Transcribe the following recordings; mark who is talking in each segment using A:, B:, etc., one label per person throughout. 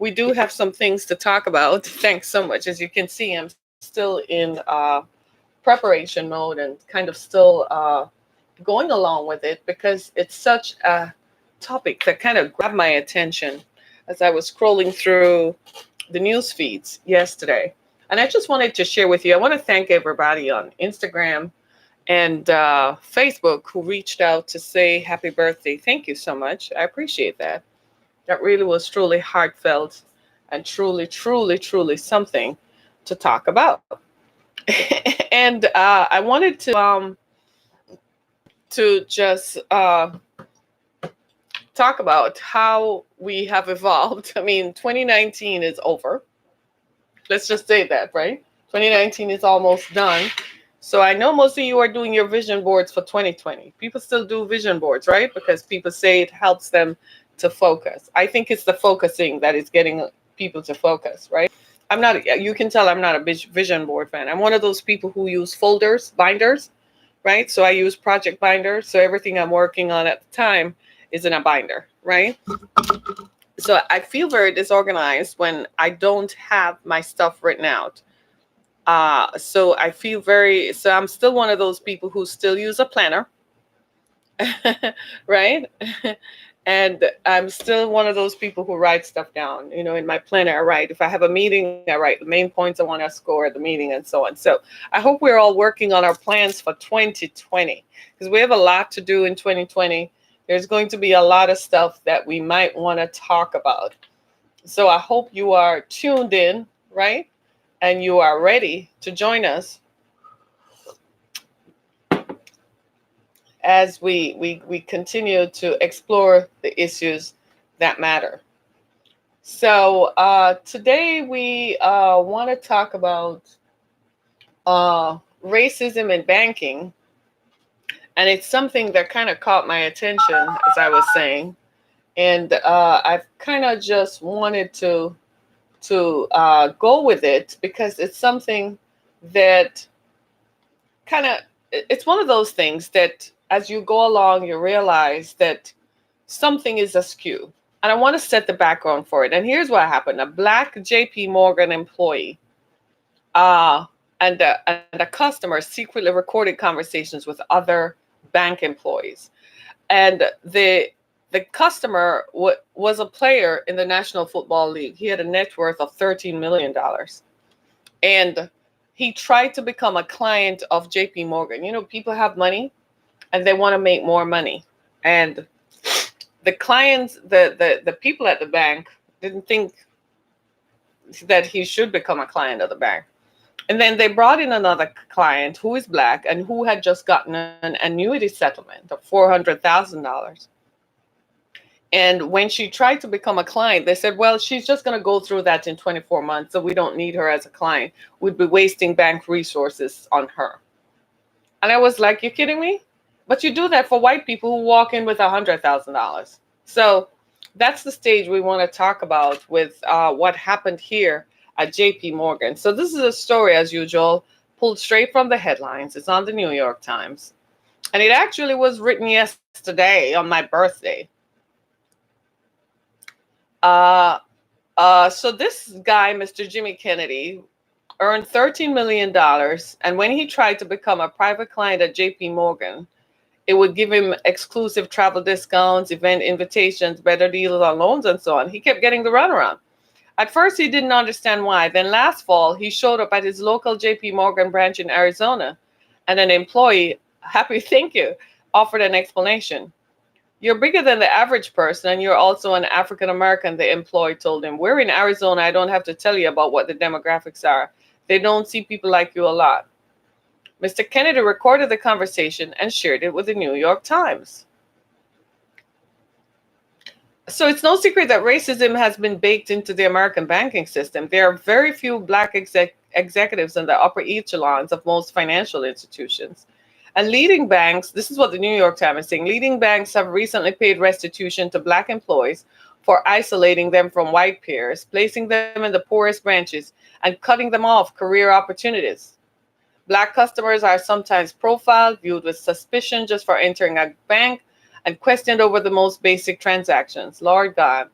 A: we do have some things to talk about. Thanks so much. As you can see, I'm still in preparation mode and kind of still going along with it because it's such a topic that kind of grabbed my attention as I was scrolling through the news feeds yesterday. And I just wanted to share with you. I want to thank everybody on Instagram and Facebook who reached out to say happy birthday. Thank you so much. I appreciate that. That really was truly heartfelt and truly, truly, truly something to talk about. And I wanted to just talk about how we have evolved. I mean, 2019 is over. Let's just say that, right? 2019 is almost done. So I know most of you are doing your vision boards for 2020. People still do vision boards, right? Because people say it helps them to focus. I think it's the focusing that is getting people to focus, right? I'm not, you can tell I'm not a vision board fan. I'm one of those people who use folders, binders, right? So I use project binders. So everything I'm working on at the time is in a binder, right? So I feel very disorganized when I don't have my stuff written out. So I feel very, so I'm still one of those people who still use a planner, right? And I'm still one of those people who write stuff down. You know, in my planner, I write. If I have a meeting, I write the main points I want to score at the meeting and so on. So I hope we're all working on our plans for 2020 because we have a lot to do in 2020. There's going to be a lot of stuff that we might want to talk about. So I hope you are tuned in, right? And you are ready to join us as we continue to explore the issues that matter. So today we want to talk about racism in banking. And it's something that kind of caught my attention, as I was saying. And I've kind of just wanted to go with it because it's something that kind of, it's one of those things that as you go along, you realize that something is askew. And I want to set the background for it. And here's what happened. A black JPMorgan employee and a customer secretly recorded conversations with other bank employees. And the customer was a player in the National Football League. He had a net worth of $13 million. And he tried to become a client of JP Morgan. You know, people have money and they want to make more money. And the clients, the people at the bank didn't think that he should become a client of the bank. And then they brought in another client who is black and who had just gotten an annuity settlement of $400,000. And when she tried to become a client, they said, well, she's just going to go through that in 24 months. So we don't need her as a client. We'd be wasting bank resources on her. And I was like, you kidding me? But you do that for white people who walk in with $100,000. So that's the stage we want to talk about with what happened here at JP Morgan. So this is a story, as usual, pulled straight from the headlines. It's on the New York Times. And it actually was written yesterday on my birthday. So this guy, Mr. Jimmy Kennedy, earned $13 million. And when he tried to become a private client at JP Morgan, it would give him exclusive travel discounts, event invitations, better deals on loans, and so on. He kept getting the runaround. At first, he didn't understand why. Then last fall, he showed up at his local JP Morgan branch in Arizona, and an employee, happy thank you, offered an explanation. You're bigger than the average person, and you're also an African American, the employee told him. We're in Arizona. I don't have to tell you about what the demographics are. They don't see people like you a lot. Mr. Kennedy recorded the conversation and shared it with the New York Times. So it's no secret that racism has been baked into the American banking system. There are very few black executives in the upper echelons of most financial institutions. And leading banks, this is what the New York Times is saying, leading banks have recently paid restitution to black employees for isolating them from white peers, placing them in the poorest branches, and cutting them off career opportunities. Black customers are sometimes profiled, viewed with suspicion just for entering a bank, and questioned over the most basic transactions. Lord God.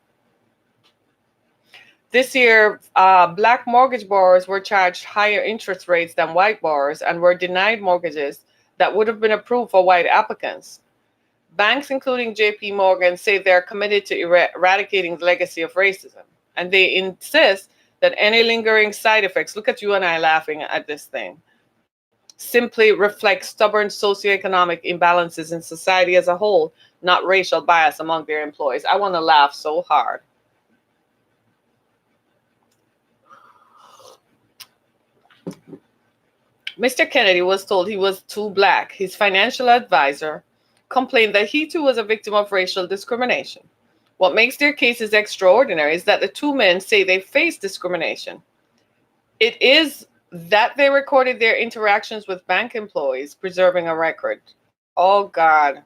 A: This year, black mortgage borrowers were charged higher interest rates than white borrowers and were denied mortgages that would have been approved for white applicants. Banks, including JPMorgan, say they're committed to eradicating the legacy of racism, and they insist that any lingering side effects, look at you and I laughing at this thing, simply reflect stubborn socioeconomic imbalances in society as a whole, not racial bias among their employees. I want to laugh so hard. Mr. Kennedy was told he was too black. His financial advisor complained that he too was a victim of racial discrimination. What makes their cases extraordinary is that the two men say they faced discrimination. It is that they recorded their interactions with bank employees, preserving a record. Oh, God.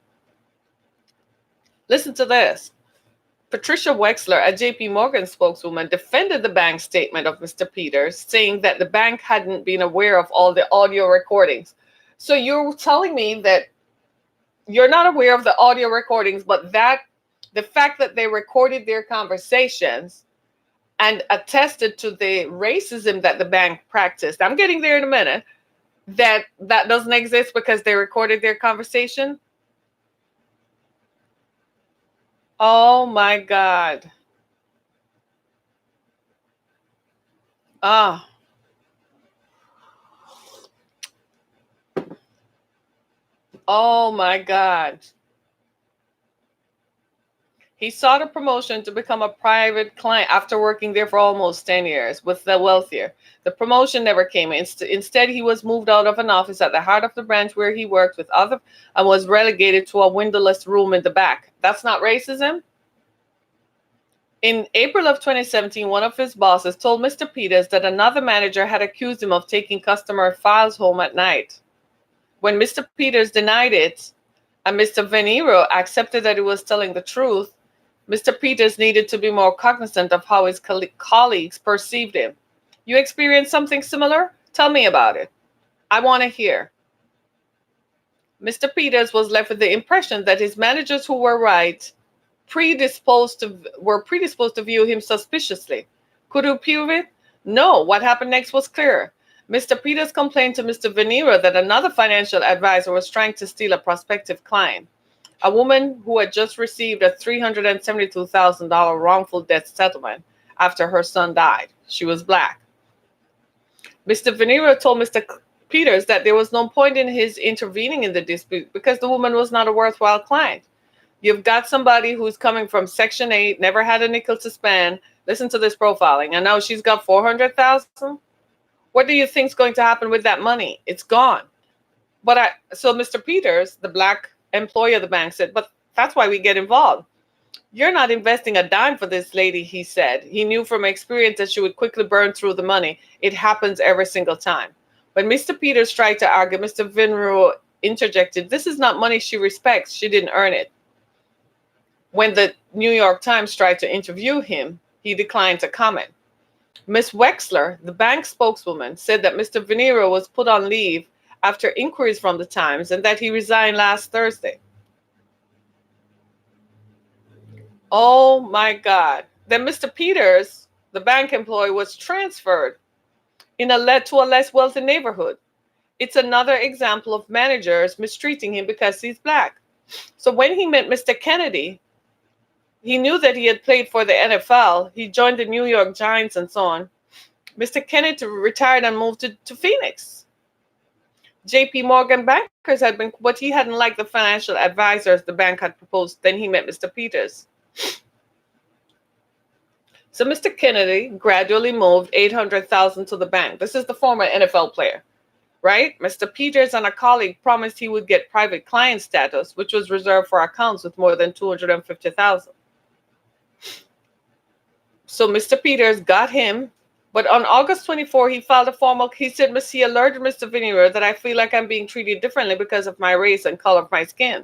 A: Listen to this. Patricia Wexler, a JPMorgan spokeswoman, defended the bank's statement of Mr. Peters, saying that the bank hadn't been aware of all the audio recordings. So you're telling me that you're not aware of the audio recordings, but that the fact that they recorded their conversations and attested to the racism that the bank practiced. I'm getting there in a minute. That doesn't exist because they recorded their conversation. Oh my God. Ah. Oh my God. He sought a promotion to become a private client after working there for almost 10 years with the wealthier. The promotion never came. Instead, he was moved out of an office at the heart of the branch where he worked with others and was relegated to a windowless room in the back. That's not racism? In April of 2017, one of his bosses told Mr. Peters that another manager had accused him of taking customer files home at night. When Mr. Peters denied it and Mr. Venero accepted that he was telling the truth, Mr. Peters needed to be more cognizant of how his colleagues perceived him. You experienced something similar? Tell me about it. I want to hear. Mr. Peters was left with the impression that his managers who were right were predisposed to view him suspiciously. Could you prove it? No. What happened next was clear. Mr. Peters complained to Mr. Venero that another financial advisor was trying to steal a prospective client, a woman who had just received a $372,000 wrongful death settlement after her son died. She was black. Mr. Venero told Mr. Peters that there was no point in his intervening in the dispute because the woman was not a worthwhile client. You've got somebody who's coming from Section 8, never had a nickel to spend. Listen to this profiling. And now she's got $400,000. What do you think's going to happen with that money? It's gone. So Mr. Peters, the black employee of the bank, said, but that's why we get involved. You're not investing a dime for this lady, he said. He knew from experience that she would quickly burn through the money. It happens every single time. When Mr. Peters tried to argue, Mr. Venero interjected, this is not money she respects. She didn't earn it. When the New York Times tried to interview him, he declined to comment. Ms. Wexler, the bank spokeswoman, said that Mr. Venero was put on leave after inquiries from the Times and that he resigned last Thursday. Oh my God. Then Mr. Peters, the bank employee, was transferred to a less wealthy neighborhood. It's another example of managers mistreating him because he's black. So when he met Mr. Kennedy, he knew that he had played for the NFL. He joined the New York Giants and so on. Mr. Kennedy retired and moved to Phoenix. JPMorgan bankers had been, but he hadn't liked the financial advisors the bank had proposed. Then he met Mr. Peters. So Mr. Kennedy gradually moved $800,000 to the bank. This is the former NFL player, right? Mr. Peters and a colleague promised he would get private client status, which was reserved for accounts with more than $250,000. So Mr. Peters got him, but on August 24, he filed a formal, he said, he alerted Mr. Venero that I feel like I'm being treated differently because of my race and color of my skin.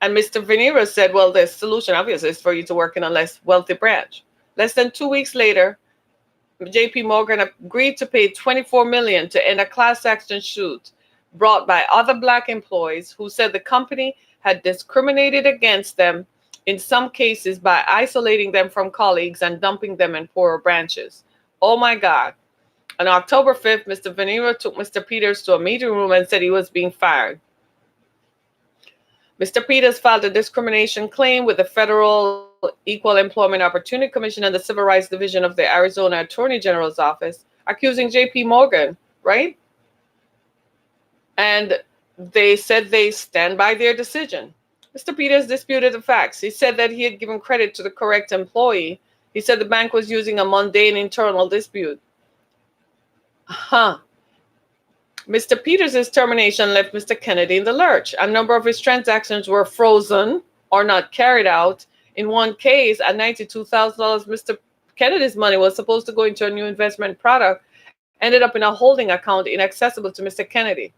A: And Mr. Venero said, well, the solution obviously is for you to work in a less wealthy branch. Less than 2 weeks later, JPMorgan agreed to pay $24 million to end a class action suit brought by other black employees who said the company had discriminated against them in some cases by isolating them from colleagues and dumping them in poorer branches. Oh my God. On October 5th, Mr. Venero took Mr. Peters to a meeting room and said he was being fired. Mr. Peters filed a discrimination claim with the Federal Equal Employment Opportunity Commission and the Civil Rights Division of the Arizona Attorney General's office, accusing JPMorgan, right? And they said they stand by their decision. Mr. Peters disputed the facts. He said that he had given credit to the correct employee. He said the bank was using a mundane internal dispute. Mr. Peters' termination left Mr. Kennedy in the lurch. A number of his transactions were frozen or not carried out. In one case, at $92,000, Mr. Kennedy's money was supposed to go into a new investment product, ended up in a holding account inaccessible to Mr. Kennedy.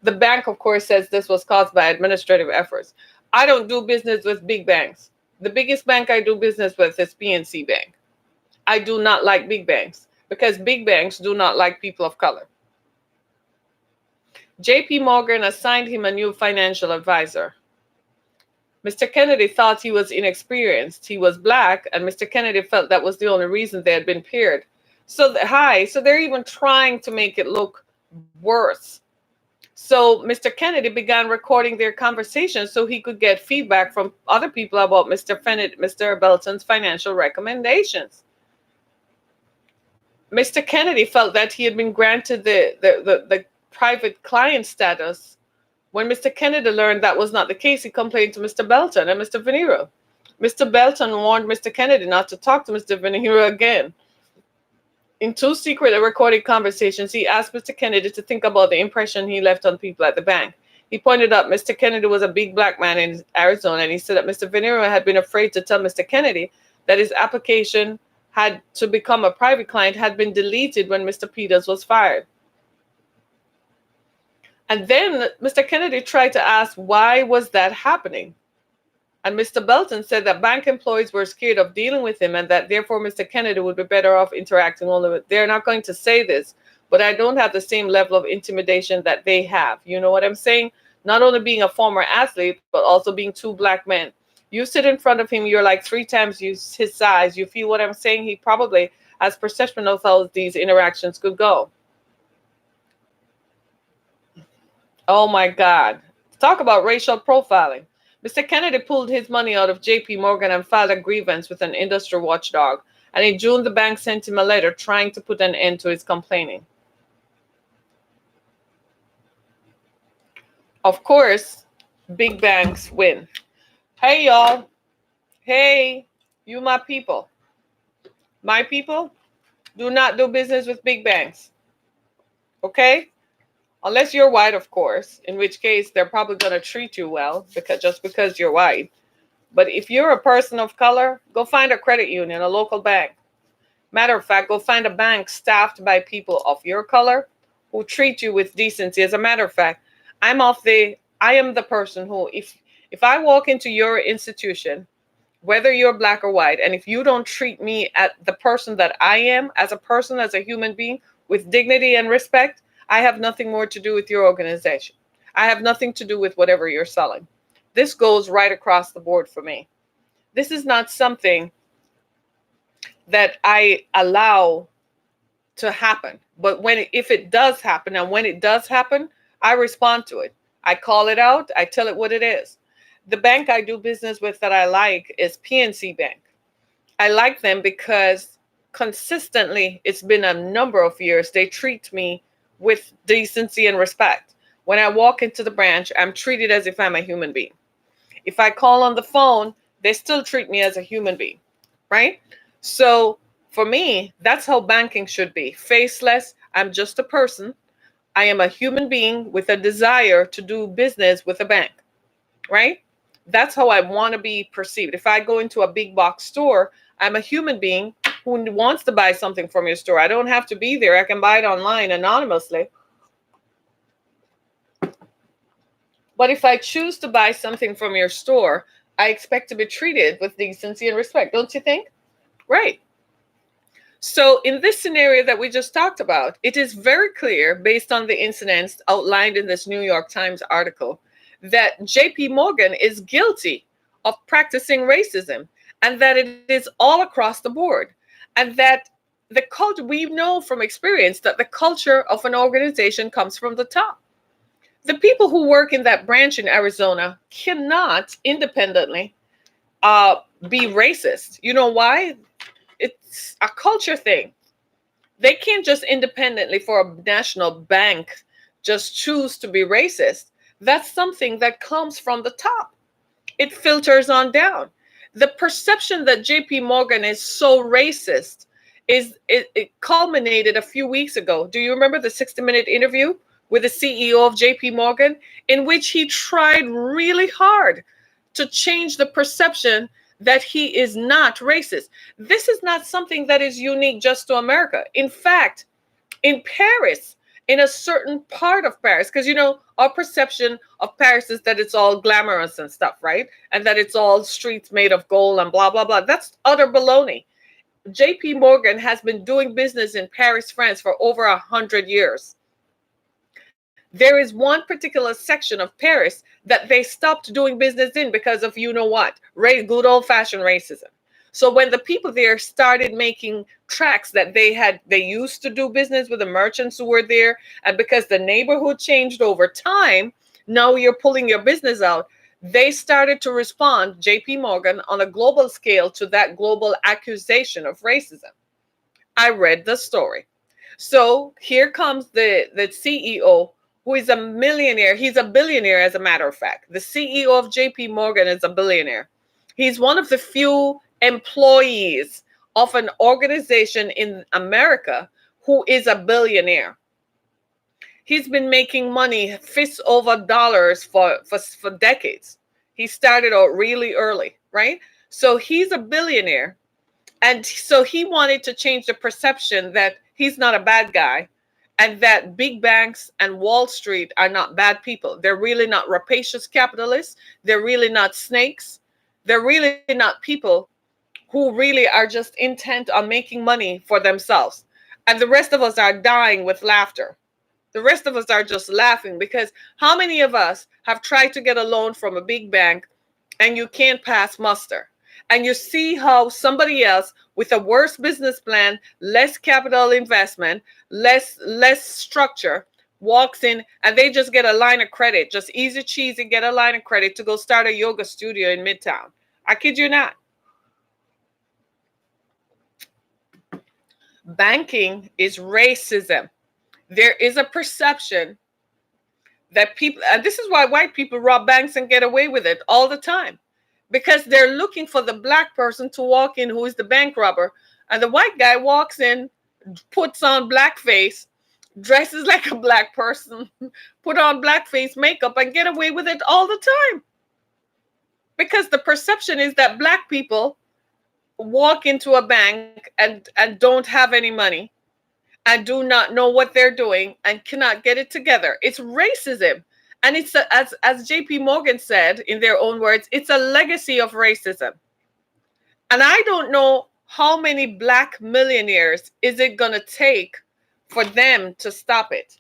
A: The bank, of course, says this was caused by administrative efforts. I don't do business with big banks. The biggest bank I do business with is PNC Bank. I do not like big banks because big banks do not like people of color. JPMorgan assigned him a new financial advisor. Mr. Kennedy thought he was inexperienced. He was black, and Mr. Kennedy felt that was the only reason they had been paired. So they're even trying to make it look worse. So Mr. Kennedy began recording their conversations so he could get feedback from other people about Mr. Belton's financial recommendations. Mr. Kennedy felt that he had been granted the private client status. When Mr. Kennedy learned that was not the case, he complained to Mr. Belton and Mr. Venero. Mr. Belton warned Mr. Kennedy not to talk to Mr. Venero again. In 2 secretly recorded conversations, he asked Mr. Kennedy to think about the impression he left on people at the bank. He pointed out Mr. Kennedy was a big black man in Arizona, and he said that Mr. Venero had been afraid to tell Mr. Kennedy that his application had to become a private client had been deleted when Mr. Peters was fired. And then Mr. Kennedy tried to ask why was that happening. And Mr. Belton said that bank employees were scared of dealing with him and that therefore Mr. Kennedy would be better off interacting only with. They're not going to say this, but I don't have the same level of intimidation that they have. You know what I'm saying? Not only being a former athlete, but also being 2 black men. You sit in front of him, you're like 3 times his size. You feel what I'm saying? He probably has perception of how these interactions could go. Oh my God. Talk about racial profiling. Mr. Kennedy pulled his money out of JPMorgan and filed a grievance with an industry watchdog. And in June, the bank sent him a letter trying to put an end to his complaining. Of course, big banks win. Hey, y'all. Hey, you my people. My people, do not do business with big banks. Okay? Unless you're white, of course, in which case they're probably going to treat you well just because you're white. But if you're a person of color, go find a credit union, a local bank. Matter of fact, go find a bank staffed by people of your color who treat you with decency. As a matter of fact, I am the person who, if I walk into your institution, whether you're black or white, and if you don't treat me as the person that I am, as a person, as a human being, with dignity and respect, I have nothing more to do with your organization. I have nothing to do with whatever you're selling. This goes right across the board for me. This is not something that I allow to happen. But if it does happen, and when it does happen, I respond to it. I call it out. I tell it what it is. The bank I do business with that I like is PNC Bank. I like them because consistently, it's been a number of years, they treat me with decency and respect. When I walk into the branch, I'm treated as if I'm a human being. If I call on the phone, they still treat me as a human being, right? So for me, that's how banking should be. Faceless, I'm just a person. I am a human being with a desire to do business with a bank, right? That's how I want to be perceived. If I go into a big box store, I'm a human being who wants to buy something from your store. I don't have to be there. I can buy it online anonymously. But if I choose to buy something from your store, I expect to be treated with decency and respect. Don't you think? Right. So in this scenario that we just talked about, it is very clear, based on the incidents outlined in this New York Times article, that JPMorgan is guilty of practicing racism, and that it is all across the board, and that the culture, we know from experience that the culture of an organization comes from the top. The people who work in that branch in Arizona cannot independently be racist. You know why? It's a culture thing. They can't just independently for a national bank just choose to be racist. That's something that comes from the top. It filters on down. The perception that JP Morgan is so racist it culminated a few weeks ago. Do you remember the 60-minute interview with the CEO of JP Morgan, in which he tried really hard to change the perception that he is not racist? This is not something that is unique just to America. In fact, in Paris, in a certain part of Paris, because our perception of Paris is that it's all glamorous and stuff, right? And that it's all streets made of gold and blah, blah, blah. That's utter baloney. JP Morgan has been doing business in Paris, France for over 100 years. There is one particular section of Paris that they stopped doing business in because of what? Good old-fashioned racism. So when the people there started making tracks that they used to do business with the merchants who were there, and because the neighborhood changed over time, now you're pulling your business out. They started to respond, JP Morgan, on a global scale to that global accusation of racism. I read the story. So here comes the CEO, who is a millionaire. He's a billionaire, as a matter of fact. The CEO of JP Morgan is a billionaire. He's one of the few employees of an organization in America who is a billionaire. He's been making money fists over dollars for decades. He started out really early, right? So he's a billionaire. And so he wanted to change the perception that he's not a bad guy, and that big banks and Wall Street are not bad people. They're really not rapacious capitalists. They're really not snakes. They're really not people who really are just intent on making money for themselves. And the rest of us are dying with laughter. The rest of us are just laughing, because how many of us have tried to get a loan from a big bank and you can't pass muster? And you see how somebody else with a worse business plan, less capital investment, less structure, walks in and they just get a line of credit, just easy cheesy, get a line of credit to go start a yoga studio in Midtown. I kid you not. Banking is racism. There is a perception that people, and this is why white people rob banks and get away with it all the time, because they're looking for the black person to walk in who is the bank robber, and the white guy walks in, puts on blackface, dresses like a black person, put on blackface makeup, and get away with it all the time, because the perception is that black people walk into a bank and don't have any money and do not know what they're doing and cannot get it together. It's racism. And it's as JP Morgan said in their own words, it's a legacy of racism. And I don't know how many black millionaires is it going to take for them to stop it.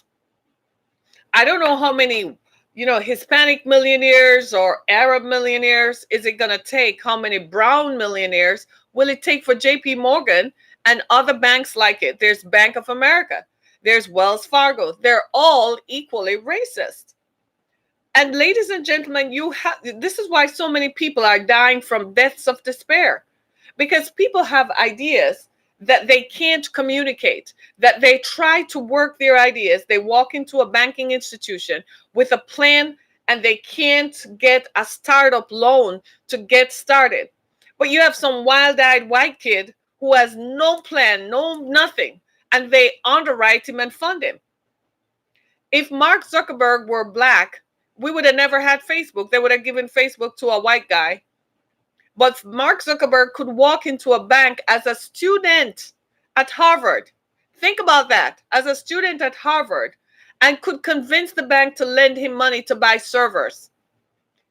A: I don't know how many, Hispanic millionaires or Arab millionaires is it going to take? How many brown millionaires will it take for JP Morgan and other banks like it? There's Bank of America. There's Wells Fargo. They're all equally racist. And ladies and gentlemen, this is why so many people are dying from deaths of despair, because people have ideas that they can't communicate, that they try to work their ideas. They walk into a banking institution with a plan and they can't get a startup loan to get started. But you have some wild-eyed white kid who has no plan, no nothing, and they underwrite him and fund him. If Mark Zuckerberg were black, we would have never had Facebook. They would have given Facebook to a white guy. But Mark Zuckerberg could walk into a bank as a student at Harvard. Think about that. As a student at Harvard, and could convince the bank to lend him money to buy servers.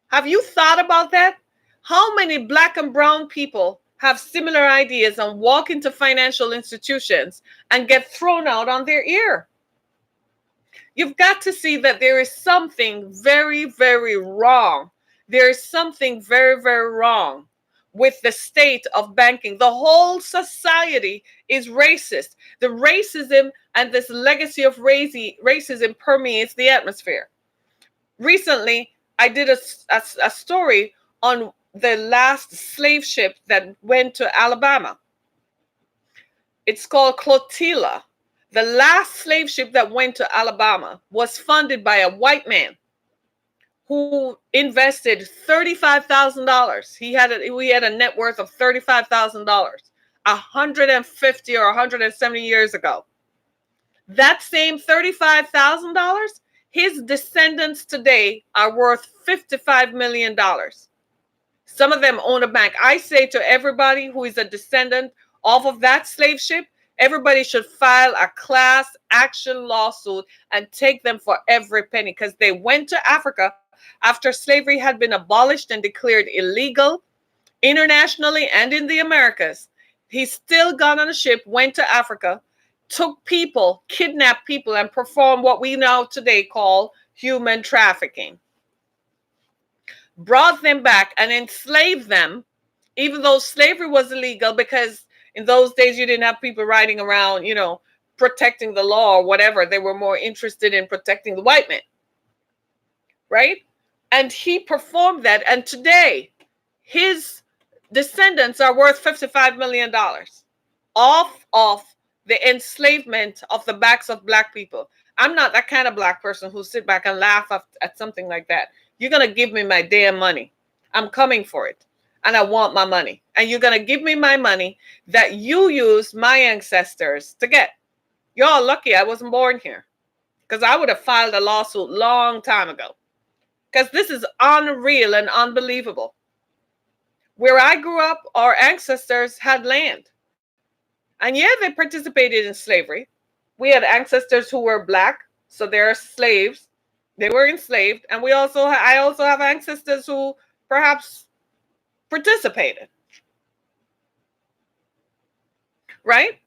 A: Have you thought about that? How many black and brown people have similar ideas and walk into financial institutions and get thrown out on their ear? You've got to see that there is something very, very wrong There is something very, very wrong with the state of banking. The whole society is racist. The racism and this legacy of racism permeates the atmosphere. Recently, I did a story on the last slave ship that went to Alabama. It's called Clotilla. The last slave ship that went to Alabama was funded by a white man who invested $35,000. We had a net worth of $35,000, 150 or 170 years ago. That same $35,000, his descendants today are worth $55 million. Some of them own a bank. I say to everybody who is a descendant off of that slave ship, everybody should file a class action lawsuit and take them for every penny, because they went to Africa after slavery had been abolished and declared illegal internationally and in the Americas. He still got on a ship, went to Africa, took people, kidnapped people, and performed what we now today call human trafficking. Brought them back and enslaved them, even though slavery was illegal, because in those days you didn't have people riding around, protecting the law or whatever. They were more interested in protecting the white man, right? And he performed that. And today, his descendants are worth $55 million off of the enslavement of the backs of black people. I'm not that kind of black person who sit back and laugh at something like that. You're going to give me my damn money. I'm coming for it. And I want my money. And you're going to give me my money that you used my ancestors to get. You're all lucky I wasn't born here, because I would have filed a lawsuit long time ago. Because this is unreal and unbelievable. Where I grew up, our ancestors had land. And yeah, they participated in slavery. We had ancestors who were black, so they're slaves. They were enslaved. And I also have ancestors who perhaps participated. Right?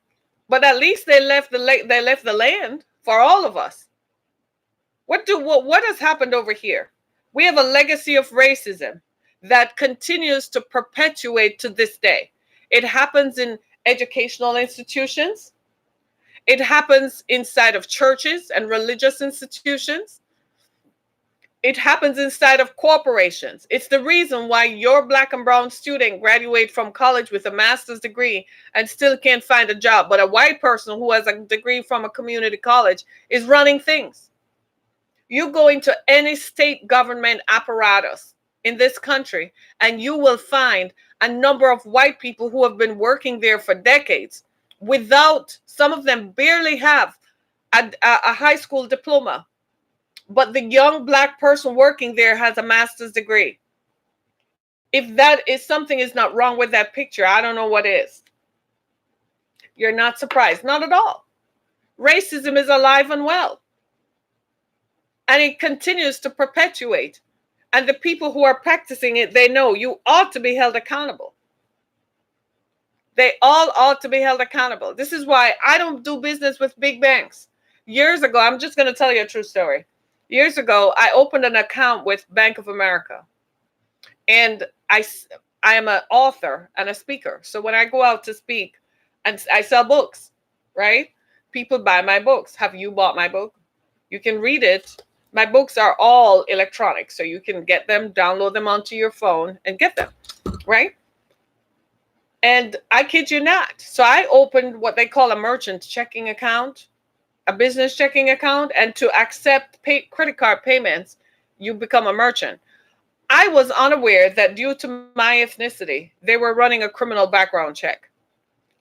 A: But at least they left the land for all of us. What has happened over here? We have a legacy of racism that continues to perpetuate to this day. It happens in educational institutions. It happens inside of churches and religious institutions. It happens inside of corporations. It's the reason why your black and brown student graduate from college with a master's degree and still can't find a job. But a white person who has a degree from a community college is running things. You go into any state government apparatus in this country, and you will find a number of white people who have been working there for decades without, some of them barely have a high school diploma. But the young black person working there has a master's degree. If that is something is not wrong with that picture, I don't know what is. You're not surprised. Not at all. Racism is alive and well. And it continues to perpetuate. And the people who are practicing it, they know you ought to be held accountable. They all ought to be held accountable. This is why I don't do business with big banks. Years ago, I'm just going to tell you a true story. Years ago, I opened an account with Bank of America. And I am an author and a speaker. So when I go out to speak, and I sell books, right? People buy my books. Have you bought my book? You can read it. My books are all electronic, so you can get them, download them onto your phone and get them, right? And I kid you not. So I opened what they call a merchant checking account, a business checking account, and to accept credit card payments, you become a merchant. I was unaware that due to my ethnicity, they were running a criminal background check.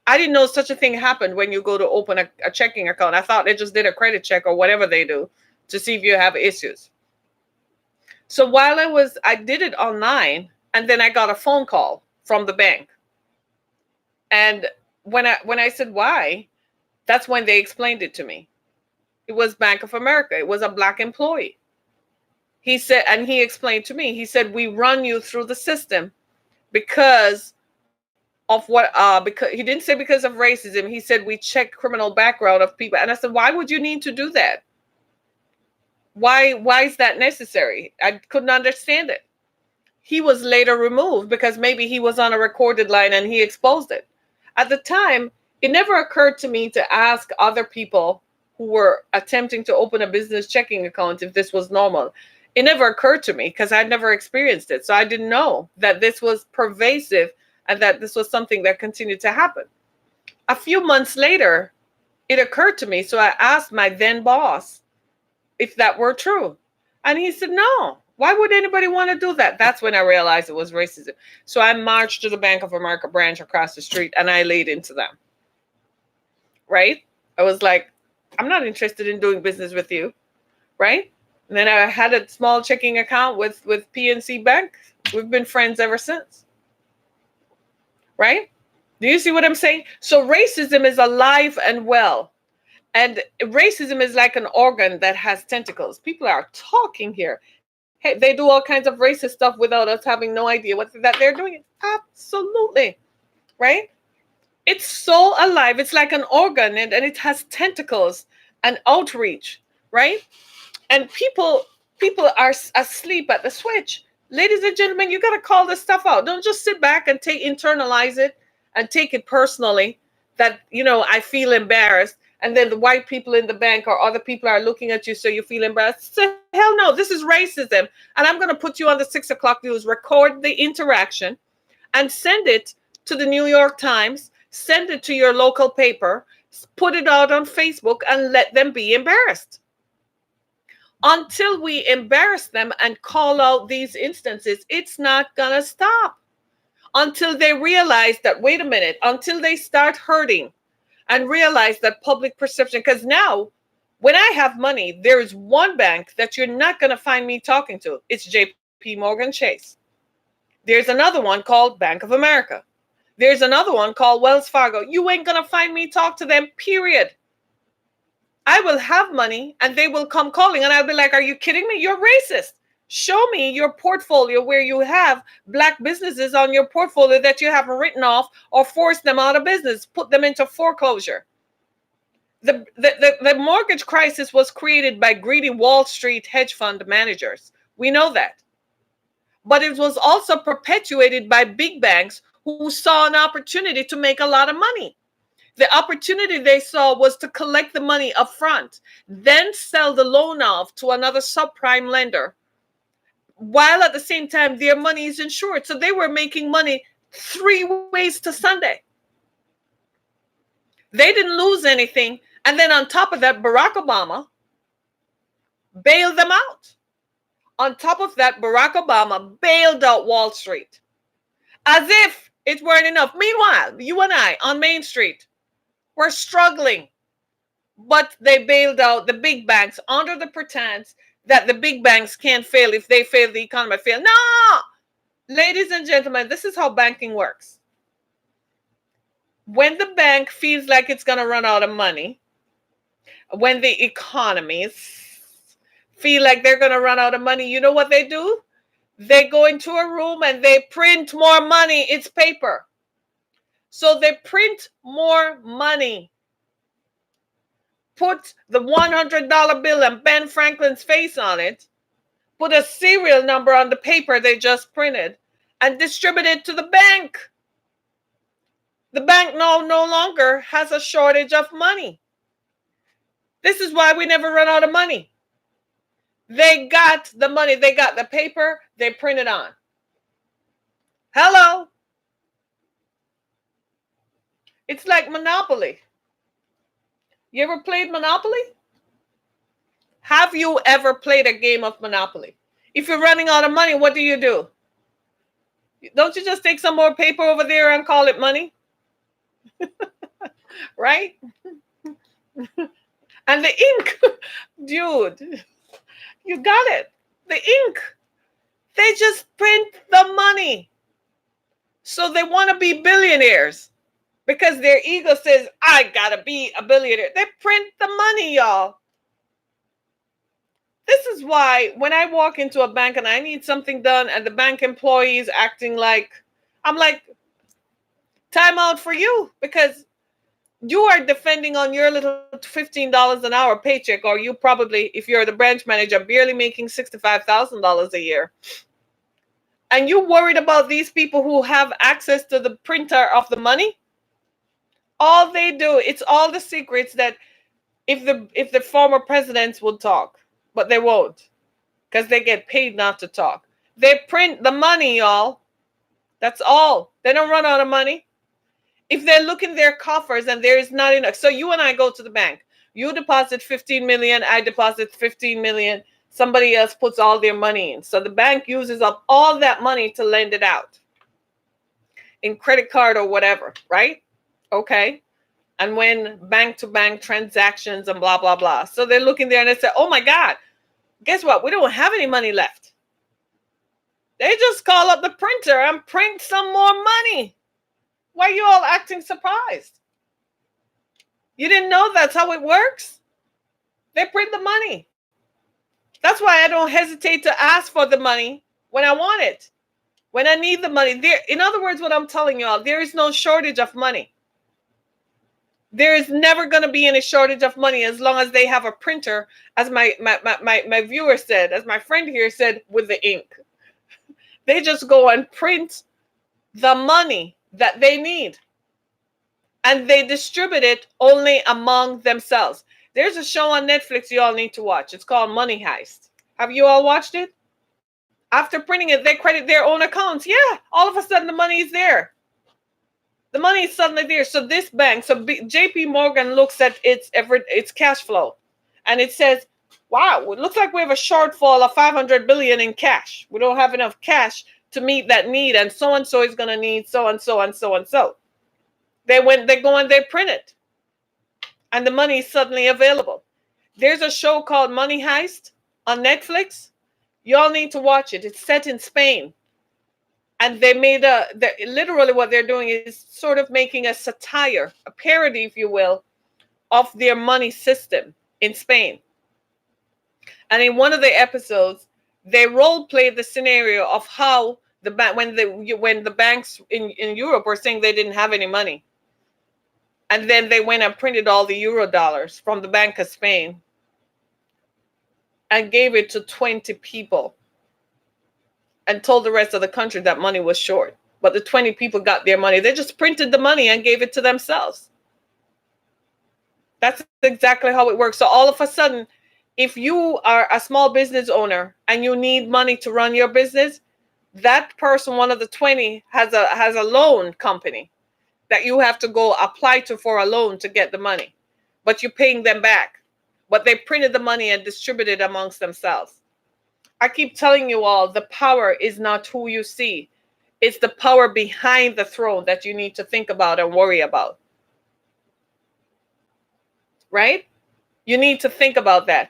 A: I didn't know such a thing happened when you go to open a checking account. I thought they just did a credit check or whatever they do to see if you have issues. So while I did it online, and then I got a phone call from the bank. And when I said why, that's when they explained it to me. It was Bank of America. It was a black employee. He said, and he explained to me, he said, we run you through the system because of because he didn't say because of racism. He said, we check criminal background of people. And I said, why would you need to do that? Why is that necessary? I couldn't understand it. he was later removed because maybe he was on a recorded line and he exposed it. At the time, it never occurred to me to ask other people who were attempting to open a business checking account if this was normal. It never occurred to me because I'd never experienced it. So I didn't know that this was pervasive and that this was something that continued to happen. A few months later, it occurred to me. So I asked my then boss if that were true. And he said, no, why would anybody want to do that? That's when I realized it was racism. So I marched to the Bank of America branch across the street and I laid into them. Right? I was like, I'm not interested in doing business with you. Right? And then I had a small checking account with PNC Bank. We've been friends ever since. Right? Do you see what I'm saying? So racism is alive and well. And racism is like an organ that has tentacles. People are talking here. Hey, they do all kinds of racist stuff without us having no idea that they're doing. Absolutely. Right? It's so alive. It's like an organ and it has tentacles and outreach. Right? And people are asleep at the switch. Ladies and gentlemen, you got to call this stuff out. Don't just sit back and internalize it and take it personally that, I feel embarrassed. And then the white people in the bank or other people are looking at you so you feel embarrassed. Say, hell no, this is racism. And I'm going to put you on the 6 o'clock news, record the interaction and send it to the New York Times, send it to your local paper, put it out on Facebook and let them be embarrassed. Until we embarrass them and call out these instances, it's not going to stop. Until they realize that, wait a minute, until they start hurting and realize that public perception, because now when I have money, there is one bank that you're not going to find me talking to. It's JPMorgan Chase. There's another one called Bank of America. There's another one called Wells Fargo. You ain't going to find me talk to them, period. I will have money and they will come calling and I'll be like, are you kidding me? You're racist. Show me your portfolio where you have black businesses on your portfolio that you have written off or forced them out of business, put them into foreclosure. The mortgage crisis was created by greedy Wall Street hedge fund managers. We know that. But it was also perpetuated by big banks who saw an opportunity to make a lot of money. The opportunity they saw was to collect the money up front, then sell the loan off to another subprime lender, while at the same time their money is insured. So they were making money 3 ways to Sunday. They didn't lose anything. And then on top of that, Barack Obama bailed them out. On top of that, Barack Obama bailed out Wall Street. As if it weren't enough. Meanwhile, you and I on Main Street, we're struggling. But they bailed out the big banks under the pretense that the big banks can't fail. If they fail, the economy fail. No! Ladies and gentlemen, this is how banking works. When the bank feels like it's going to run out of money, when the economies feel like they're going to run out of money, you know what they do? They go into a room and they print more money. It's paper. So they print more money. Put the $100 bill and Ben Franklin's face on it, put a serial number on the paper they just printed, and distribute it to the bank. The bank now no longer has a shortage of money. This is why we never run out of money. They got the money, they got the paper, they print it on. Hello? It's like Monopoly. You ever played Monopoly? Have you ever played a game of Monopoly? If you're running out of money, what do? Don't you just take some more paper over there and call it money? Right? And the ink, dude, you got it. The ink. They just print the money. So they want to be billionaires. Because their ego says, I gotta be a billionaire. They print the money, y'all. This is why when I walk into a bank and I need something done and the bank employee is acting like, I'm like, time out for you. Because you are defending on your little $15 an hour paycheck, or you probably, if you're the branch manager, barely making $65,000 a year. And you worried about these people who have access to the printer of the money? All they do, it's all the secrets that if the former presidents would talk, but they won't because they get paid not to talk. They print the money, y'all. That's all. They don't run out of money. If they look in their coffers and there is not enough, so you and I go to the bank. You deposit 15 million, I deposit 15 million. Somebody else puts all their money in. So the bank uses up all that money to lend it out in credit card or whatever, right? Okay. And when bank to bank transactions and blah, blah, blah. So they're looking there and they say, oh my God, guess what? We don't have any money left. They just call up the printer and print some more money. Why are you all acting surprised? You didn't know that's how it works? They print the money. That's why I don't hesitate to ask for the money when I want it, when I need the money. There, in other words, what I'm telling y'all, there is no shortage of money. There is never going to be any shortage of money as long as they have a printer, as my viewer said, as my friend here said, with the ink. They just go and print the money that they need. And they distribute it only among themselves. There's a show on Netflix you all need to watch. It's called Money Heist. Have you all watched it? After printing it, they credit their own accounts. Yeah, all of a sudden the money is there. The money is suddenly there. So this bank, so JPMorgan looks at its cash flow, and it says, "Wow, it looks like we have a shortfall of 500 billion in cash. We don't have enough cash to meet that need, and so is going to need so and so and so and so." They go and they print it, and the money is suddenly available. There's a show called Money Heist on Netflix. Y'all need to watch it. It's set in Spain. And they made literally what they're doing is sort of making a satire, a parody, if you will, of their money system in Spain. And in one of the episodes, they role played the scenario of how when the banks in Europe were saying they didn't have any money. And then they went and printed all the euro dollars from the Bank of Spain and gave it to 20 people. And told the rest of the country that money was short. But the 20 people got their money. They just printed the money and gave it to themselves. That's exactly how it works. So all of a sudden, if you are a small business owner and you need money to run your business, that person, one of the 20, has a loan company that you have to go apply to for a loan to get the money. But you're paying them back. But they printed the money and distributed it amongst themselves. I keep telling you all, the power is not who you see. It's the power behind the throne that you need to think about and worry about. Right? You need to think about that.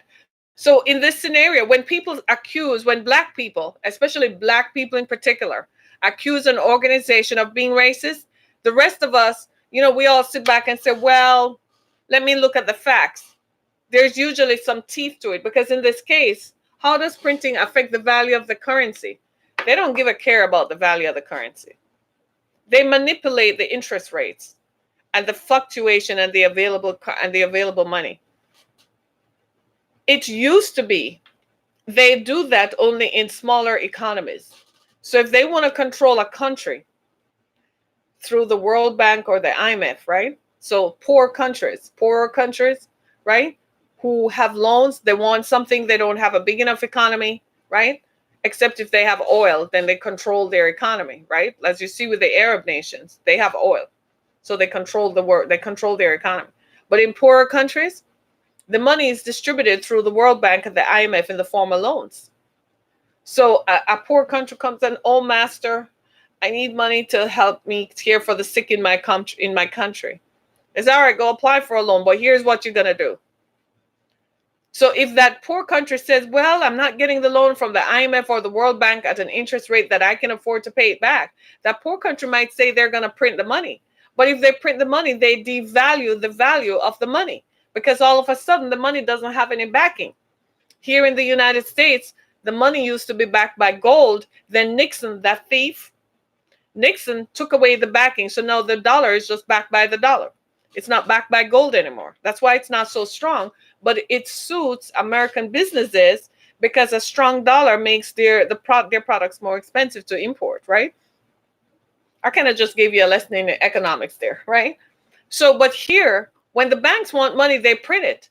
A: So in this scenario, when black people, especially black people in particular, accuse an organization of being racist, the rest of us, we all sit back and say, well, let me look at the facts. There's usually some teeth to it, because in this case, how does printing affect the value of the currency? They don't give a care about the value of the currency. They manipulate the interest rates and the fluctuation and the available money. It used to be they do that only in smaller economies. So if they want to control a country through the World Bank or the IMF, right? So poorer countries, right? Who have loans, they want something, they don't have a big enough economy, right? Except if they have oil, then they control their economy, right? As you see with the Arab nations, they have oil. So they control the world, they control their economy. But in poorer countries, the money is distributed through the World Bank and the IMF in the form of loans. So a poor country comes in, oh master, I need money to help me care for the sick in my country. It's all right, go apply for a loan, but here's what you're gonna do. So if that poor country says, well, I'm not getting the loan from the IMF or the World Bank at an interest rate that I can afford to pay it back, that poor country might say they're going to print the money. But if they print the money, they devalue the value of the money, because all of a sudden the money doesn't have any backing. Here in the United States, the money used to be backed by gold. Then Nixon, that thief, Nixon took away the backing. So now the dollar is just backed by the dollar. It's not backed by gold anymore. That's why it's not so strong. But it suits American businesses because a strong dollar makes their products more expensive to import, right? I kind of just gave you a lesson in economics there, right? So, but here, when the banks want money, they print it.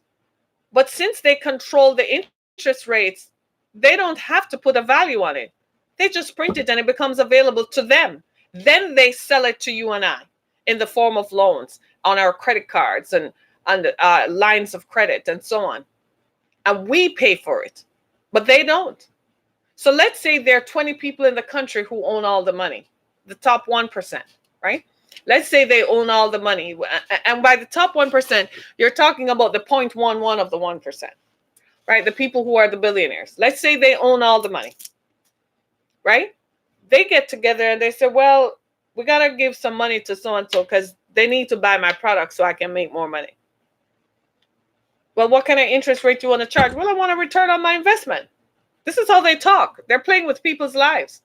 A: But since they control the interest rates, they don't have to put a value on it. They just print it and it becomes available to them. Then they sell it to you and I in the form of loans on our credit cards and lines of credit and so on. And we pay for it, but they don't. So let's say there are 20 people in the country who own all the money, the top 1%, right? Let's say they own all the money. And by the top 1%, you're talking about the 0.11 of the 1%, right? The people who are the billionaires. Let's say they own all the money, right? They get together and they say, well, we got to give some money to so-and-so because they need to buy my product so I can make more money. Well, what kind of interest rate do you want to charge? Well, I want a return on my investment. This is how they talk. They're playing with people's lives.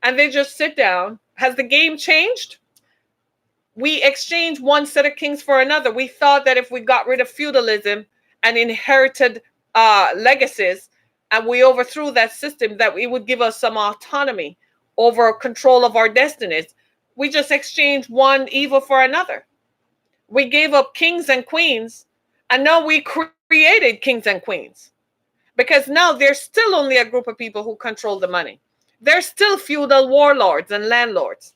A: And they just sit down. Has the game changed? We exchanged one set of kings for another. We thought that if we got rid of feudalism and inherited legacies, and we overthrew that system, that it would give us some autonomy over control of our destinies. We just exchanged one evil for another. We gave up kings and queens, and now we created kings and queens. Because now there's still only a group of people who control the money. There's still feudal warlords and landlords.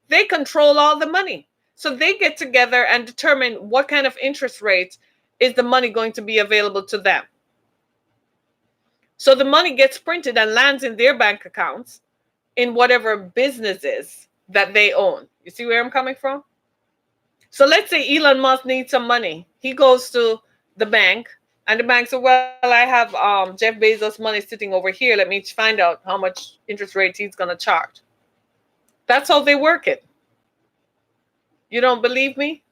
A: They control all the money. So they get together and determine what kind of interest rate is the money going to be available to them. So the money gets printed and lands in their bank accounts in whatever businesses that they own. You see where I'm coming from? So let's say Elon Musk needs some money. He goes to the bank and the bank says, well, I have Jeff Bezos' money sitting over here. Let me find out how much interest rate he's going to charge. That's how they work it. You don't believe me?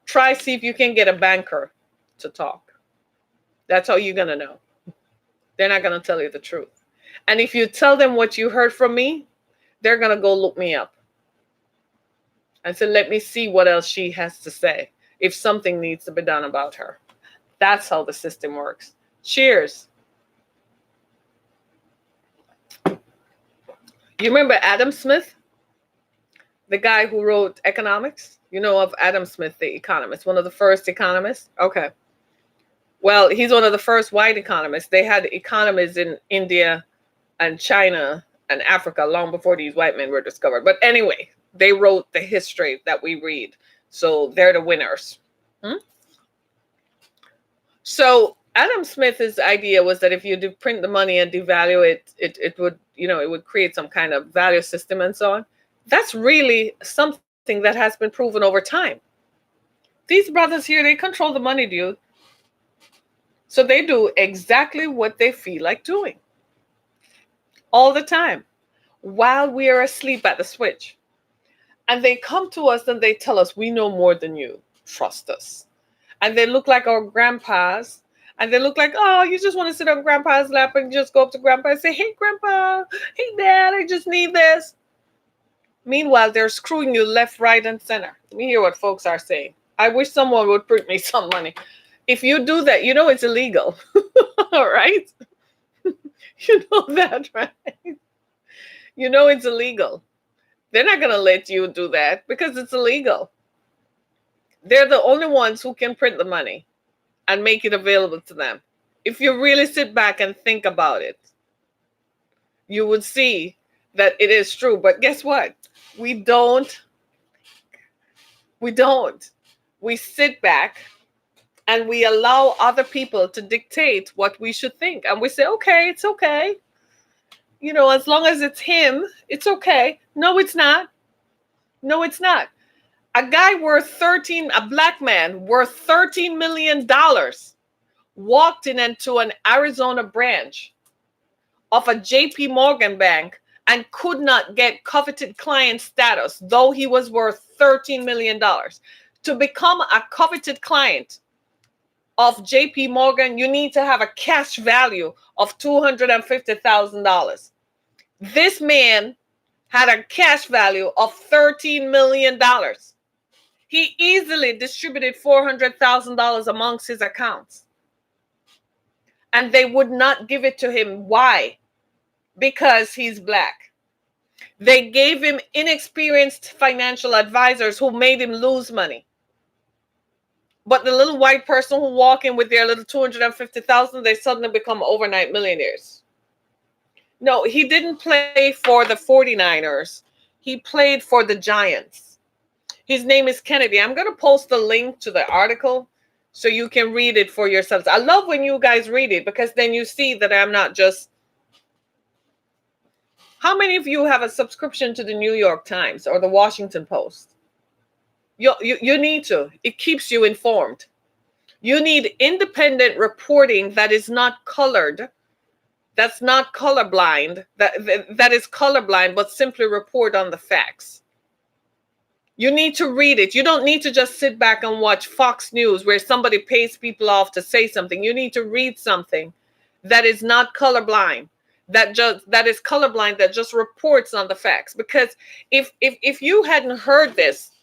A: Try see if you can get a banker to talk. That's how you're going to know. They're not going to tell you the truth. And if you tell them what you heard from me, they're going to go look me up. And so let me see what else she has to say, if something needs to be done about her. That's how the system works. Cheers. You remember Adam Smith? The guy who wrote economics? You know of Adam Smith, the economist, one of the first economists? Okay. Well, he's one of the first white economists. They had economists in India and China and Africa long before these white men were discovered. But anyway, they wrote the history that we read. So they're the winners. So Adam Smith's idea was that if you do print the money and devalue it, it would, it would create some kind of value system and so on. That's really something that has been proven over time. These brothers here, they control the money, dude. So they do exactly what they feel like doing all the time while we are asleep at the switch. And they come to us and they tell us, we know more than you. Trust us. And they look like our grandpas. And they look like, oh, you just want to sit on grandpa's lap and just go up to grandpa and say, hey, grandpa, hey, dad, I just need this. Meanwhile, they're screwing you left, right, and center. Let me hear what folks are saying. I wish someone would print me some money. If you do that, it's illegal. All right? You know that, right? It's illegal. They're not going to let you do that because it's illegal. They're the only ones who can print the money and make it available to them. If you really sit back and think about it, you would see that it is true. But guess what? We don't. We sit back and we allow other people to dictate what we should think. And we say, okay, it's okay. As long as it's him, it's okay. No, it's not. No, it's not. A guy a black man worth $13 million walked into an Arizona branch of a JPMorgan bank and could not get coveted client status, though he was worth $13 million. To become a coveted client of JPMorgan, you need to have a cash value of $250,000. This man had a cash value of $13 million. He easily distributed $400,000 amongst his accounts. and they would not give it to him. Why? Because he's black. They gave him inexperienced financial advisors who made him lose money. But the little white person who walk in with their little 250,000, they suddenly become overnight millionaires. No, he didn't play for the 49ers. He played for the Giants. His name is Kennedy. I'm going to post the link to the article so you can read it for yourselves. I love when you guys read it, because then you see that I'm not just... How many of you have a subscription to the New York Times or the Washington Post? You need to. It keeps you informed. You need independent reporting that is not colored, that's not colorblind, that is colorblind, but simply report on the facts. You need to read it. You don't need to just sit back and watch Fox News where somebody pays people off to say something. You need to read something that is not colorblind, that is colorblind, that just reports on the facts. Because if you hadn't heard this,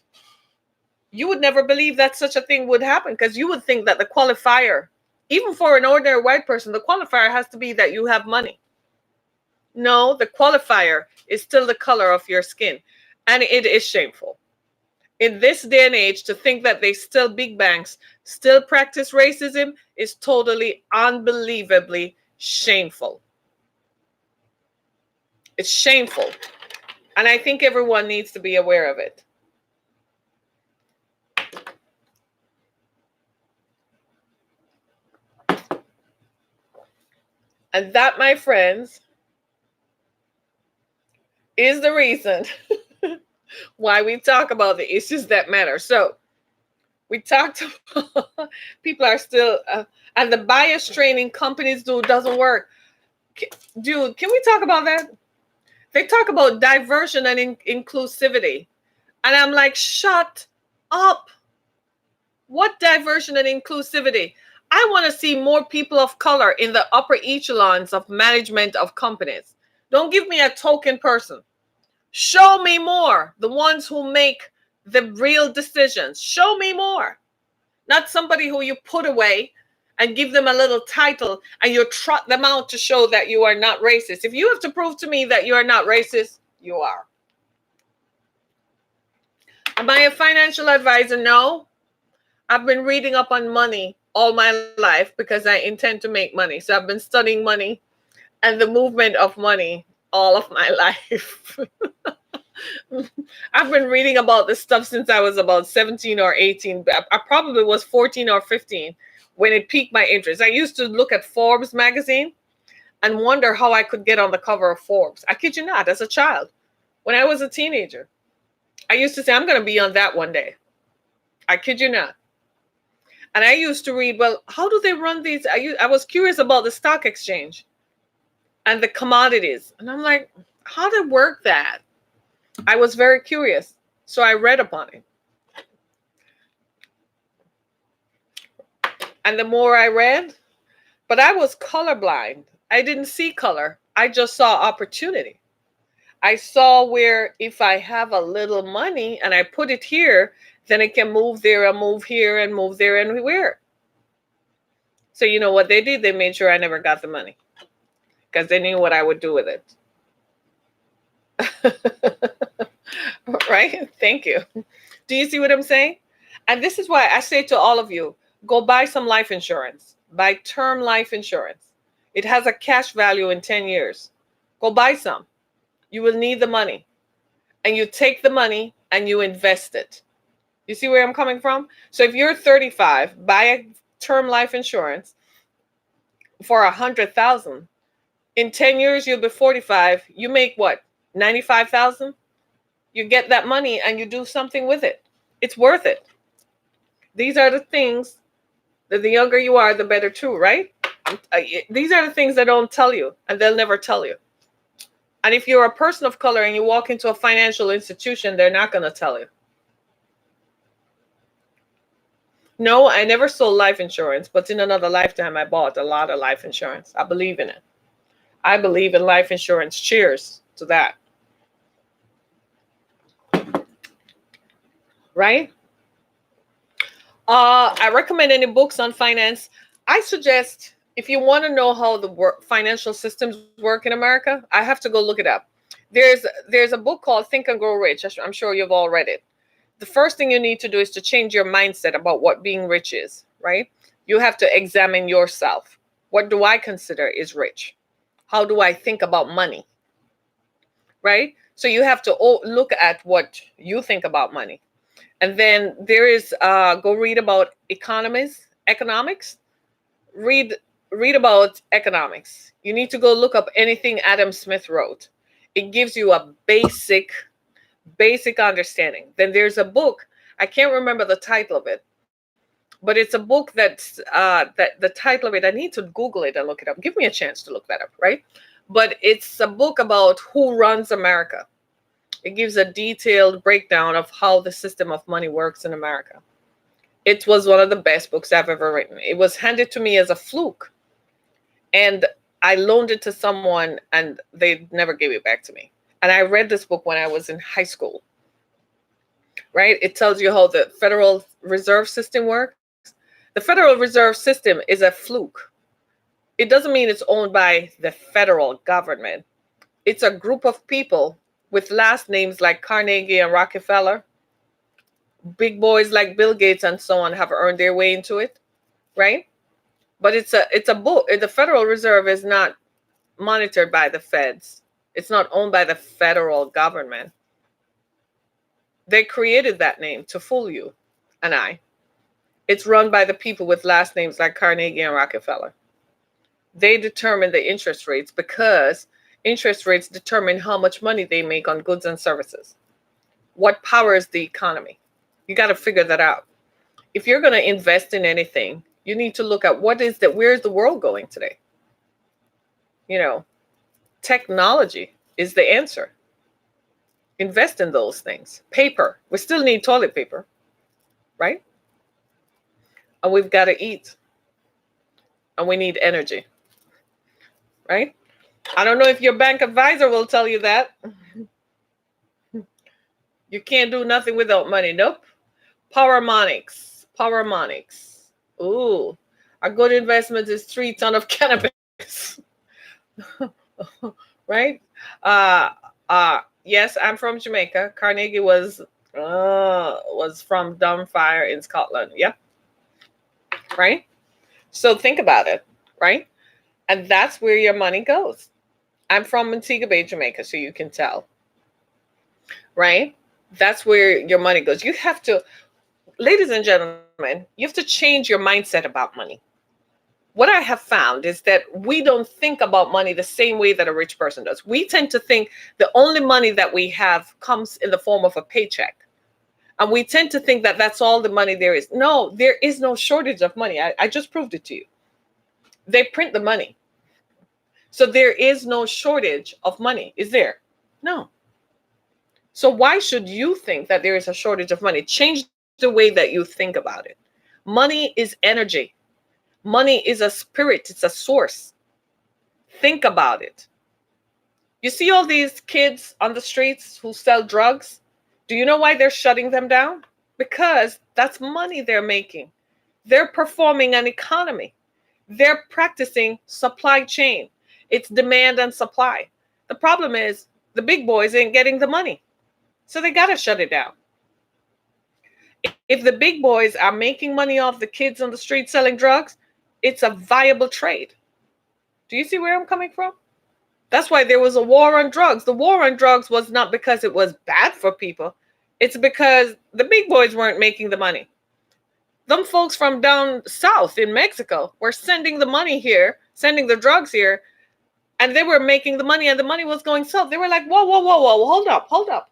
A: you would never believe that such a thing would happen, because you would think that the qualifier, even for an ordinary white person, the qualifier has to be that you have money. No, the qualifier is still the color of your skin. And it is shameful. In this day and age, to think that big banks still practice racism is totally unbelievably shameful. It's shameful. And I think everyone needs to be aware of it. And that, my friends, is the reason why we talk about the issues that matter. So we talked about people are still, and the bias training companies do doesn't work. Dude, can we talk about that? They talk about diversion and inclusivity. And I'm like, shut up. What diversion and inclusivity? I want to see more people of color in the upper echelons of management of companies. Don't give me a token person. Show me more. The ones who make the real decisions. Show me more. Not somebody who you put away and give them a little title and you trot them out to show that you are not racist. If you have to prove to me that you are not racist, you are. Am I a financial advisor? No. I've been reading up on money all my life because I intend to make money. So I've been studying money and the movement of money all of my life. I've been reading about this stuff since I was about 17 or 18. I probably was 14 or 15 when it piqued my interest. I used to look at Forbes magazine and wonder how I could get on the cover of Forbes. I kid you not, as a child, when I was a teenager, I used to say, I'm going to be on that one day. I kid you not. And I used to read, well, how do they run these? I was curious about the stock exchange and the commodities. And I'm like, how do they work that? I was very curious. So I read upon it. And the more I read, but I was colorblind. I didn't see color. I just saw opportunity. I saw where if I have a little money and I put it here, then it can move there and move here and move there and where. So you know what they did? They made sure I never got the money because they knew what I would do with it. Right? Thank you. Do you see what I'm saying? And this is why I say to all of you, go buy some life insurance. Buy term life insurance. It has a cash value in 10 years. Go buy some. You will need the money. And you take the money and you invest it. You see where I'm coming from? So if you're 35, buy a term life insurance for $100,000. In 10 years, you'll be 45. You make what? 95,000? You get that money and you do something with it. It's worth it. These are the things that the younger you are, the better too, right? These are the things they don't tell you and they'll never tell you. And if you're a person of color and you walk into a financial institution, they're not going to tell you. No, I never sold life insurance, but in another lifetime, I bought a lot of life insurance. I believe in it. I believe in life insurance. Cheers to that. Right? I recommend any books on finance. I suggest If you want to know how the financial systems work in America, I have to go look it up. There's a book called Think and Grow Rich. I'm sure you've all read it. The first thing you need to do is to change your mindset about what being rich is, right? You have to examine yourself. What do I consider is rich? How do I think about money? Right? So you have to look at what you think about money. And then there is go read about economics. Read read about economics. You need to go look up anything Adam Smith wrote. It gives you a basic understanding. Then there's a book, I can't remember the title of it, but it's a book that the title of it, I need to Google it and look it up. Give me a chance to look that up, right? But it's a book about who runs America. It gives a detailed breakdown of how the system of money works in America. It was one of the best books I've ever written. It was handed to me as a fluke, and I loaned it to someone and they never gave it back to me. And I read this book when I was in high school, right? It tells you how the Federal Reserve System works. The Federal Reserve System is a fluke. It doesn't mean it's owned by the federal government. It's a group of people with last names like Carnegie and Rockefeller. Big boys like Bill Gates and so on have earned their way into it, right? But it's a book. The Federal Reserve is not monitored by the feds. It's not owned by the federal government. They created that name to fool you and I. It's run by the people with last names like Carnegie and Rockefeller. They determine the interest rates because interest rates determine how much money they make on goods and services. What powers the economy? You got to figure that out. If you're going to invest in anything, you need to look at where's the world going today? Technology is the answer. Invest in those things. Paper. We still need toilet paper, right? And we've got to eat. And we need energy, right? I don't know if your bank advisor will tell you that. You can't do nothing without money. Nope. Powermonics. Ooh, a good investment is 3 tons of cannabis. Right? Yes, I'm from Jamaica. Carnegie was from Dumfire in Scotland. Yep. Right? So think about it, right? And that's where your money goes. I'm from Montego Bay, Jamaica, so you can tell. Right? That's where your money goes. You have to, ladies and gentlemen, you have to change your mindset about money. What I have found is that we don't think about money the same way that a rich person does. We tend to think the only money that we have comes in the form of a paycheck. And we tend to think that that's all the money there is. No, there is no shortage of money. I just proved it to you. They print the money. So there is no shortage of money, is there? No. So why should you think that there is a shortage of money? Change the way that you think about it. Money is energy. Money is a spirit. It's a source. Think about it. You see all these kids on the streets who sell drugs? Do you know why they're shutting them down? Because that's money they're making. They're performing an economy. They're practicing supply chain. It's demand and supply. The problem is the big boys ain't getting the money. So they got to shut it down. If the big boys are making money off the kids on the street selling drugs, it's a viable trade. Do you see where I'm coming from? That's why there was a war on drugs. The war on drugs was not because it was bad for people. It's because the big boys weren't making the money. Them folks from down south in Mexico were sending the money here, sending the drugs here, and they were making the money, and the money was going south. They were like, whoa, hold up.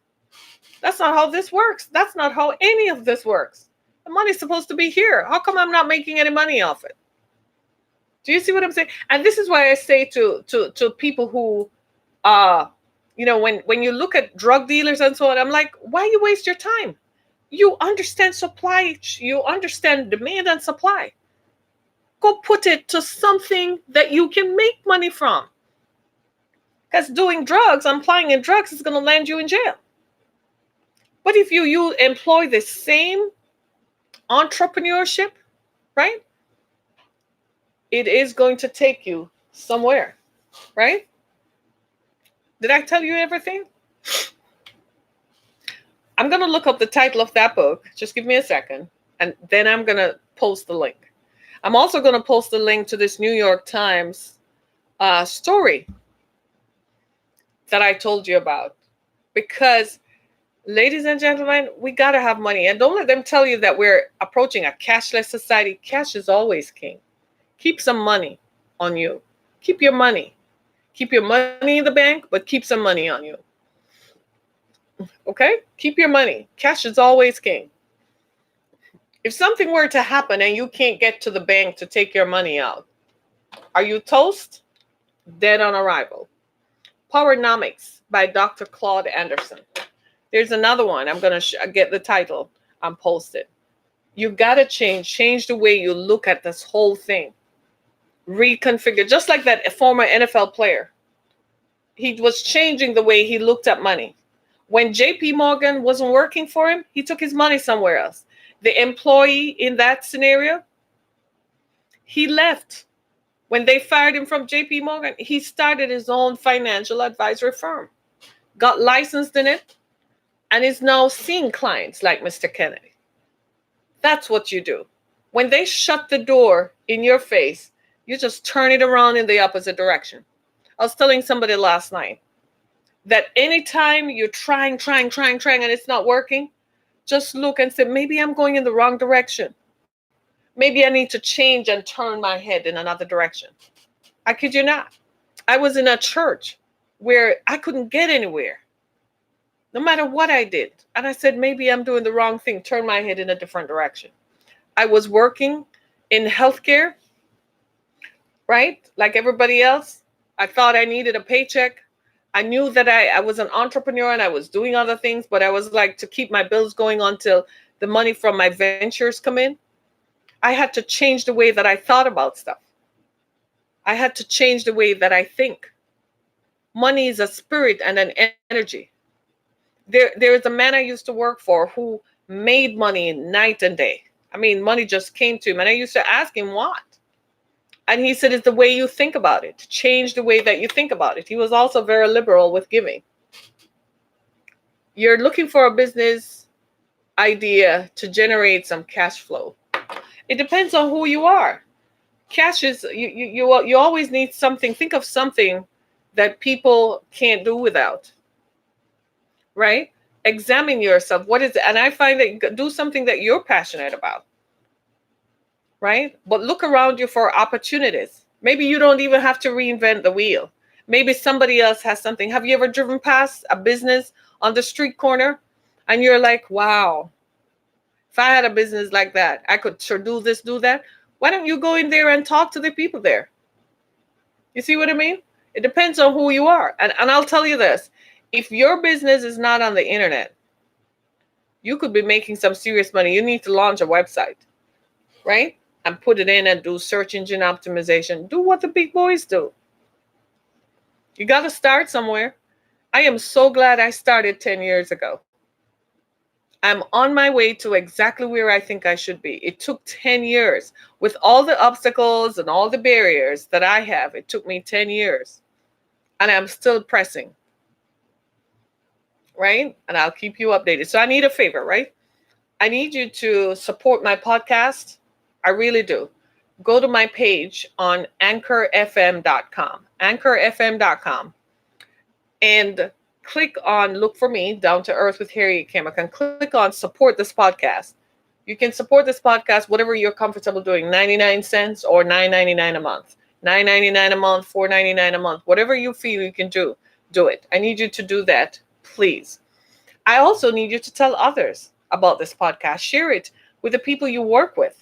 A: That's not how this works. That's not how any of this works. The money's supposed to be here. How come I'm not making any money off it? Do you see what I'm saying? And this is why I say to people who, when you look at drug dealers and so on, I'm like, why you waste your time? You understand supply. You understand demand and supply. Go put it to something that you can make money from. Because doing drugs, applying in drugs is going to land you in jail. But if you employ the same entrepreneurship, right? it is going to take you somewhere, right? Did I tell you everything? I'm going to look up the title of that book. Just give me a second. And then I'm going to post the link. I'm also going to post the link to this New York Times story that I told you about. Because, ladies and gentlemen, we got to have money. And don't let them tell you that we're approaching a cashless society. Cash is always king. Keep some money on you. Keep your money. Keep your money in the bank, but keep some money on you. Okay? Keep your money. Cash is always king. If something were to happen and you can't get to the bank to take your money out, are you toast? Dead on arrival. Powernomics by Dr. Claude Anderson. There's another one. I'm going to get the title. I'm posted. You got to change the way you look at this whole thing. Reconfigure, just like that former NFL player. He was changing the way he looked at money. When JPMorgan wasn't working for him, he took his money somewhere else. The employee in that scenario, he left. When they fired him from JPMorgan, he started his own financial advisory firm, got licensed in it, and is now seeing clients like Mr. Kennedy. That's what you do. When they shut the door in your face, you just turn it around in the opposite direction. I was telling somebody last night that anytime you're trying, and it's not working, just look and say, maybe I'm going in the wrong direction. Maybe I need to change and turn my head in another direction. I kid you not. I was in a church where I couldn't get anywhere, no matter what I did. And I said, maybe I'm doing the wrong thing, turn my head in a different direction. I was working in healthcare, right? Like everybody else. I thought I needed a paycheck. I knew that I was an entrepreneur and I was doing other things, but I was like, to keep my bills going until the money from my ventures come in, I had to change the way that I thought about stuff. I had to change the way that I think. Money is a spirit and an energy. There is a man I used to work for who made money night and day. I mean, money just came to him. And I used to ask him what. And he said, it's the way you think about it. Change the way that you think about it. He was also very liberal with giving. You're looking for a business idea to generate some cash flow. It depends on who you are. Cash is, you always need something. Think of something that people can't do without. Right? Examine yourself. What is it? And I find that do something that you're passionate about. Right? But look around you for opportunities. Maybe you don't even have to reinvent the wheel. Maybe somebody else has something. Have you ever driven past a business on the street corner and you're like, wow, if I had a business like that, I could sure do this, do that. Why don't you go in there and talk to the people there? You see what I mean? It depends on who you are. And I'll tell you this. If your business is not on the internet, you could be making some serious money. You need to launch a website, right? And put it in and do search engine optimization. Do what the big boys do. You got to start somewhere. I am so glad I started 10 years ago. I'm on my way to exactly where I think I should be. It took 10 years. With all the obstacles and all the barriers that I have, it took me 10 years. And I'm still pressing. Right? And I'll keep you updated. So I need a favor, right? I need you to support my podcast. I really do. Go to my page on anchorfm.com, anchorfm.com, and click on look for me, Down to Earth with Harriet Kimmick, and click on support this podcast. You can support this podcast, whatever you're comfortable doing, 99 cents or $9.99 a month, $9.99 a month, $4.99 a month, whatever you feel you can do it. I need you to do that, please. I also need you to tell others about this podcast. Share it with the people you work with.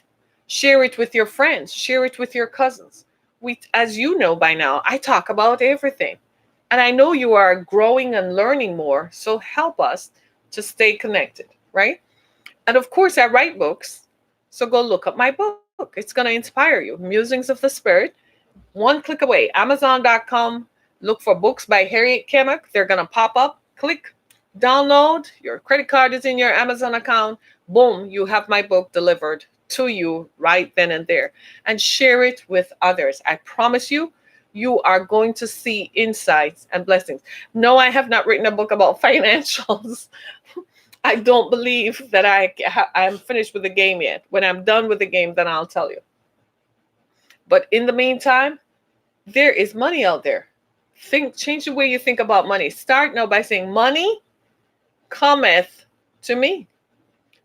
A: Share it with your friends. Share it with your cousins. As you know by now, I talk about everything. And I know you are growing and learning more. So help us to stay connected, right? And of course, I write books. So go look up my book. It's going to inspire you. Musings of the Spirit. One click away. Amazon.com. Look for books by Harriet Kimmick. They're going to pop up. Click. Download. Your credit card is in your Amazon account. Boom. You have my book delivered to you right then and there, and share it with others. I promise you, you are going to see insights and blessings. No, I have not written a book about financials. I don't believe that I'm finished with the game yet. When I'm done with the game, then I'll tell you. But in the meantime, there is money out there. Change the way you think about money. Start now by saying, money cometh to me.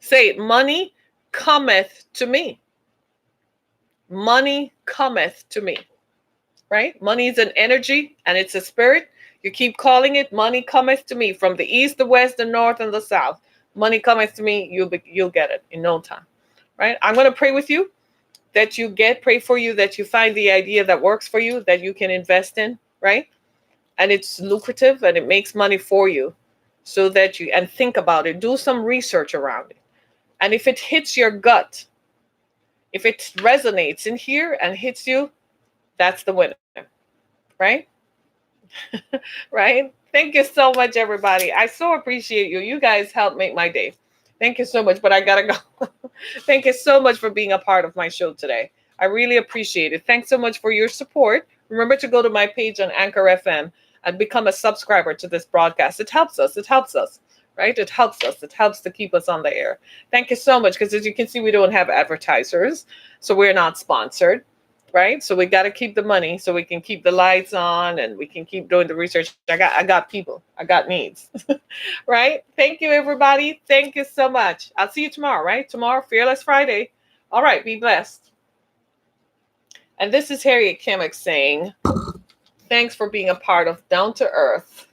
A: Say it, money cometh to me. Money cometh to me. Right? Money is an energy and it's a spirit. You keep calling it, money cometh to me, from the east, the west, the north, and the south. Money cometh to me, you'll get it in no time. Right? I'm going to pray with you that pray for you that you find the idea that works for you, that you can invest in, right? And it's lucrative and it makes money for you, so that and think about it, do some research around it. And if it hits your gut, if it resonates in here and hits you, that's the winner, right? Right? Thank you so much, everybody. I so appreciate you. You guys helped make my day. Thank you so much, but I gotta go. Thank you so much for being a part of my show today. I really appreciate it. Thanks so much for your support. Remember to go to my page on Anchor FM and become a subscriber to this broadcast. It helps us. It helps us, right? It helps us. It helps to keep us on the air. Thank you so much, because as you can see, we don't have advertisers, so we're not sponsored, right? So we got to keep the money so we can keep the lights on and we can keep doing the research. I got people. I got needs, right? Thank you, everybody. Thank you so much. I'll see you tomorrow, right? Tomorrow, Fearless Friday. All right, be blessed. And this is Harriet Kimmick saying, thanks for being a part of Down to Earth.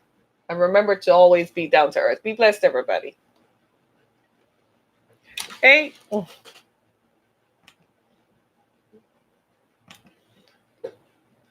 A: And remember to always be down to earth. Be blessed, everybody. Hey.